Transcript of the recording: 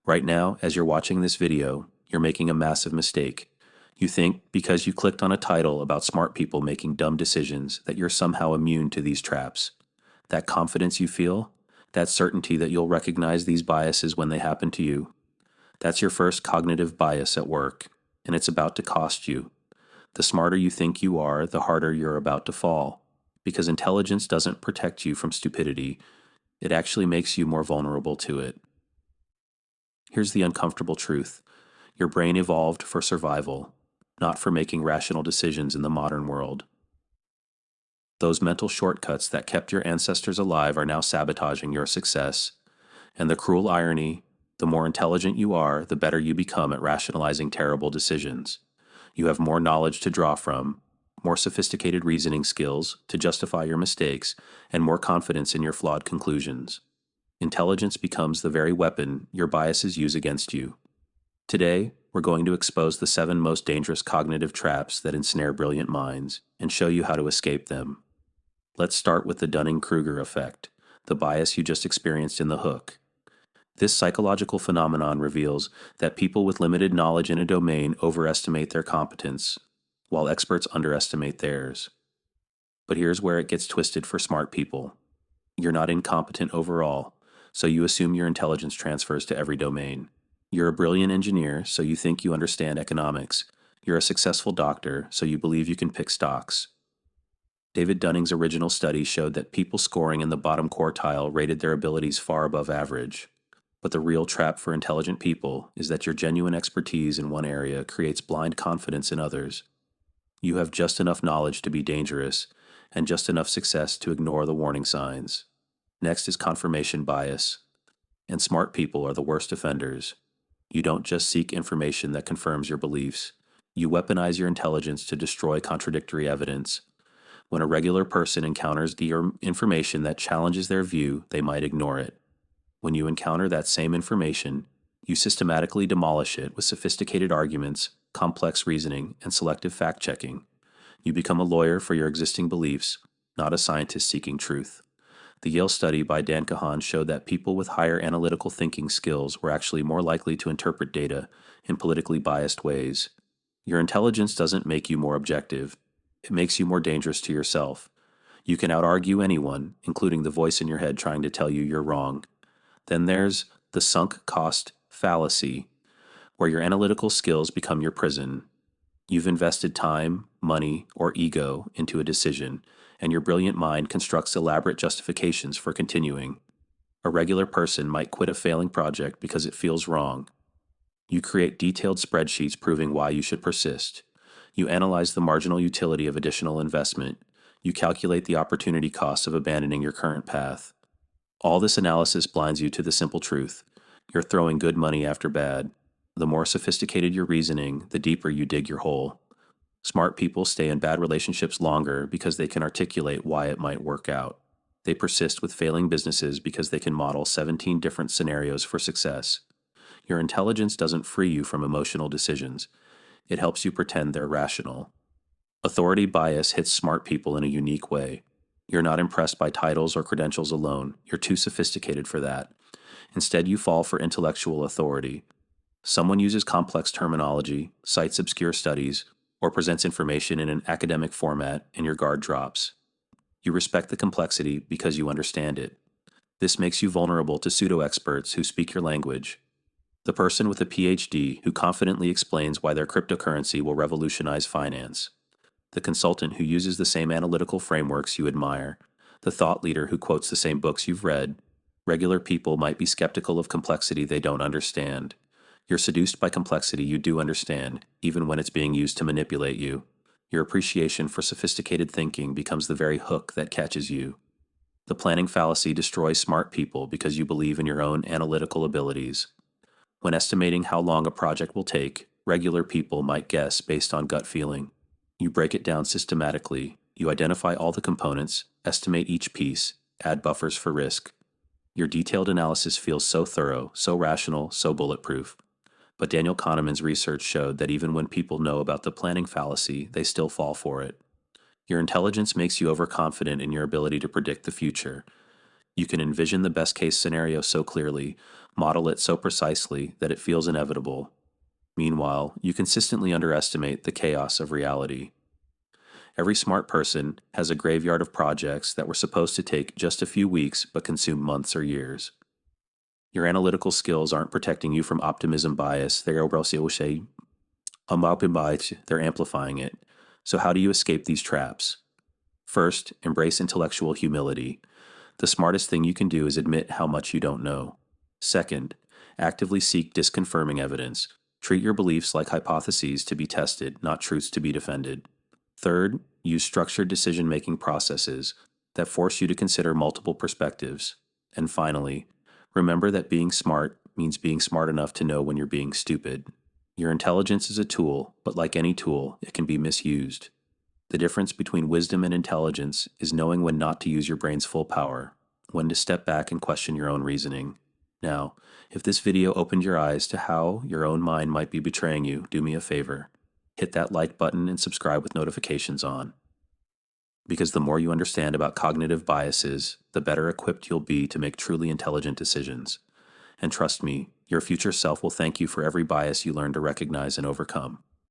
Right now, as you're watching this video, you're making a massive mistake. You think because you clicked on a title about smart people making dumb decisions that you're somehow immune to these traps. That confidence you feel, that certainty that you'll recognize these biases when they happen to you, that's your first cognitive bias at work, and it's about to cost you. The smarter you think you are, the harder you're about to fall. Because intelligence doesn't protect you from stupidity, it actually makes you more vulnerable to it. Here's the uncomfortable truth: your brain evolved for survival, not for making rational decisions in the modern world. Those mental shortcuts that kept your ancestors alive are now sabotaging your success. And the cruel irony: the more intelligent you are, the better you become at rationalizing terrible decisions. You have more knowledge to draw from, more sophisticated reasoning skills to justify your mistakes, and more confidence in your flawed conclusions. Intelligence becomes the very weapon your biases use against you. Today, we're going to expose the 7 most dangerous cognitive traps that ensnare brilliant minds and show you how to escape them. Let's start with the Dunning-Kruger Effect, the bias you just experienced in the hook. This psychological phenomenon reveals that people with limited knowledge in a domain overestimate their competence, while experts underestimate theirs. But here's where it gets twisted for smart people. You're not incompetent overall, so you assume your intelligence transfers to every domain. You're a brilliant engineer, so you think you understand economics. You're a successful doctor, so you believe you can pick stocks. David Dunning's original study showed that people scoring in the bottom quartile rated their abilities far above average. But the real trap for intelligent people is that your genuine expertise in one area creates blind confidence in others. You have just enough knowledge to be dangerous, and just enough success to ignore the warning signs. Next is confirmation bias. And smart people are the worst offenders. You don't just seek information that confirms your beliefs. You weaponize your intelligence to destroy contradictory evidence. When a regular person encounters the information that challenges their view, they might ignore it. When you encounter that same information, you systematically demolish it with sophisticated arguments, complex reasoning, and selective fact-checking. You become a lawyer for your existing beliefs, not a scientist seeking truth. The Yale study by Dan Kahan showed that people with higher analytical thinking skills were actually more likely to interpret data in politically biased ways. Your intelligence doesn't make you more objective. It makes you more dangerous to yourself. You can out-argue anyone, including the voice in your head trying to tell you you're wrong. Then there's the sunk cost fallacy, where your analytical skills become your prison. You've invested time, money, or ego into a decision, and your brilliant mind constructs elaborate justifications for continuing. A regular person might quit a failing project because it feels wrong. You create detailed spreadsheets proving why you should persist. You analyze the marginal utility of additional investment. You calculate the opportunity cost of abandoning your current path. All this analysis blinds you to the simple truth: you're throwing good money after bad. The more sophisticated your reasoning, the deeper you dig your hole. Smart people stay in bad relationships longer because they can articulate why it might work out. They persist with failing businesses because they can model 17 different scenarios for success. Your intelligence doesn't free you from emotional decisions. It helps you pretend they're rational. Authority bias hits smart people in a unique way. You're not impressed by titles or credentials alone. You're too sophisticated for that. Instead, you fall for intellectual authority. Someone uses complex terminology, cites obscure studies, or presents information in an academic format, and your guard drops. You respect the complexity because you understand it. This makes you vulnerable to pseudo-experts who speak your language. The person with a PhD who confidently explains why their cryptocurrency will revolutionize finance. The consultant who uses the same analytical frameworks you admire. The thought leader who quotes the same books you've read. Regular people might be skeptical of complexity they don't understand. You're seduced by complexity you do understand, even when it's being used to manipulate you. Your appreciation for sophisticated thinking becomes the very hook that catches you. The planning fallacy destroys smart people because you believe in your own analytical abilities. When estimating how long a project will take, regular people might guess based on gut feeling. You break it down systematically. You identify all the components, estimate each piece, add buffers for risk. Your detailed analysis feels so thorough, so rational, so bulletproof. But Daniel Kahneman's research showed that even when people know about the planning fallacy, they still fall for it. Your intelligence makes you overconfident in your ability to predict the future. You can envision the best case scenario so clearly, model it so precisely that it feels inevitable. Meanwhile, you consistently underestimate the chaos of reality. Every smart person has a graveyard of projects that were supposed to take just a few weeks but consume months or years. Your analytical skills aren't protecting you from optimism bias, they're amplifying it. So, how do you escape these traps? First, embrace intellectual humility. The smartest thing you can do is admit how much you don't know. Second, actively seek disconfirming evidence. Treat your beliefs like hypotheses to be tested, not truths to be defended. Third, use structured decision making processes that force you to consider multiple perspectives. And finally, remember that being smart means being smart enough to know when you're being stupid. Your intelligence is a tool, but like any tool, it can be misused. The difference between wisdom and intelligence is knowing when not to use your brain's full power, when to step back and question your own reasoning. Now, if this video opened your eyes to how your own mind might be betraying you, do me a favor. Hit that like button and subscribe with notifications on. Because the more you understand about cognitive biases, the better equipped you'll be to make truly intelligent decisions. And trust me, your future self will thank you for every bias you learn to recognize and overcome.